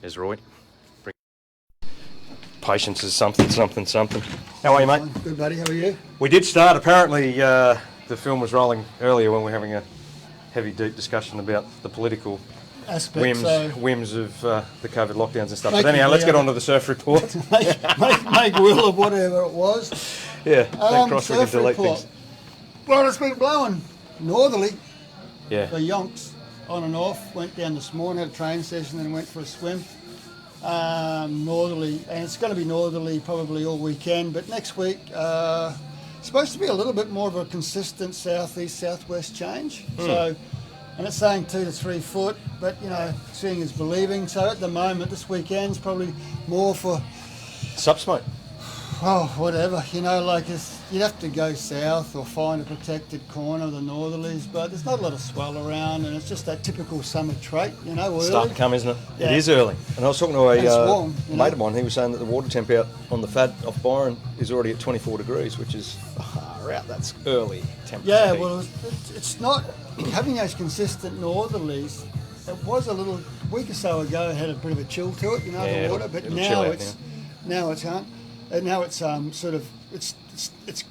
There's Roy. Patience is something. How are you, mate? Good, buddy. How are you? We did start. Apparently, the film was rolling earlier when we were having a heavy, deep discussion about the political Aspects, whims of the COVID lockdowns and stuff. But anyhow, let's get on to the surf report. make will of whatever it was. Yeah, thank Christ we can delete report. things. Well, it's been blowing northerly Yeah. for yonks, on and off. Went down this morning, had a training session, then went for a swim. Northerly, and it's going to be northerly probably all weekend, but next week supposed to be a little bit more of a consistent southeast southwest change. So, and it's saying 2 to 3 foot, but you know, seeing is believing. So at the moment, this weekend's probably more for Sup, mate? whatever, you know, like you'd have to go south or find a protected corner of the northerlies, but there's not a lot of swell around, and it's just that typical summer trait, you know, early. Starting to come, isn't it? Yeah. It is early. And I was talking to And it's a warm, you know. mate of mine. He was saying that the water temp out on the FAD off Byron is already at 24 degrees, which is far out. That's early temperature. Yeah, heat. well, it's not having those consistent northerlies. It was a week or so ago. It had a bit of a chill to it, you know, Yeah, the water. But it'll chill out now it's sort of it's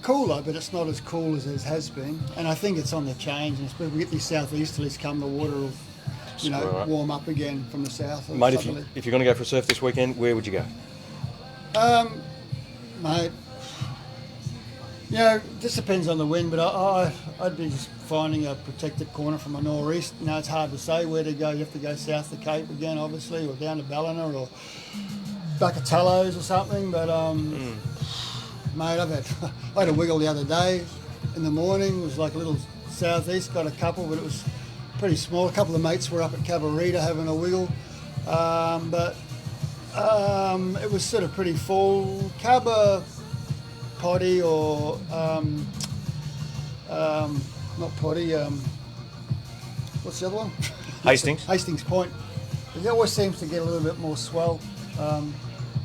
cooler, but it's not as cool as it has been. And I think it's on the change. And if we get these southeasterlies come, the water will, you know, Right. warm up again from the south. Mate, if you're going to go for a surf this weekend, where would you go? Mate, you know, this depends on the wind, but I'd be just finding a protected corner from a nor'east. You know, it's hard to say where to go. You have to go south the Cape again, obviously, or down to Ballina, or back at Tallows or something. But mate, I had a wiggle the other day in the morning. It was like a little southeast. Got a couple, but it was pretty small. A couple of mates were up at Cabarita having a wiggle, but it was sort of pretty full. Cabba, Potty, or not Potty. What's the other one? Hastings. Hastings Point. It always seems to get a little bit more swell.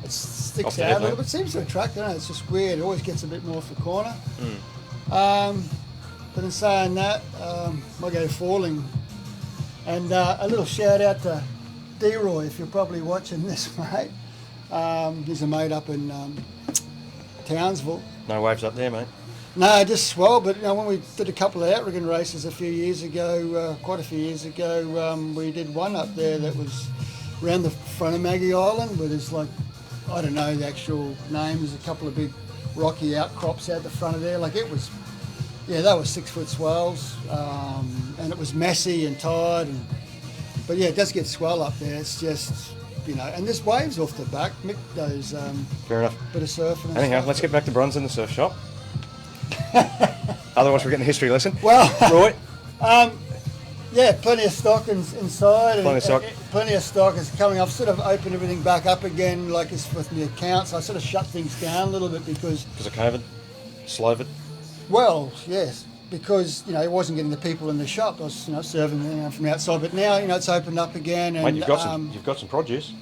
It sticks out a little bit. It seems to attract. I don't know. It's just weird. It always gets a bit more off the corner. But in saying that, I go falling. And a little shout out to D-Roy, if you're probably watching this, mate. He's a mate up in Townsville. No waves up there, mate. No, just swell. But you know, when we did a couple of outrigging races a few years ago, quite a few years ago, we did one up there that was around the front of Maggie Island, but it's like, I don't know the actual name. There's a couple of big rocky outcrops out the front of there. Like it was, yeah, they were 6 foot swells, and it was messy and tired. But yeah, it does get swell up there. It's just, you know, and there's waves off the back. Mick does Fair enough. bit of surfing. And Anyhow, stuff. let's get back to Bronze in the surf shop. Otherwise, we're getting a history lesson. Well, Roy? yeah, plenty of stock inside. Plenty of stock. Plenty of stock is coming. I've sort of opened everything back up again, like it's with the accounts. I sort of shut things down a little bit because of COVID? Slovid? well, yes, because you know, I wasn't getting the people in the shop. I was, you know, serving from outside. But now, you know, it's opened up again. And Mate, you've got some produce.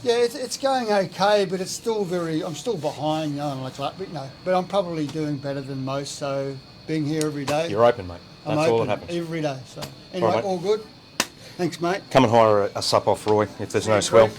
yeah, it's going okay, but it's still I'm still behind, you know, and like that. But no, but I'm probably doing better than most. So being here every day, You're open, mate. I'm That's all open that happens. every day. So anyway, All right, mate. all good. Thanks, mate. Come and hire a sup off Roy if there's no swell.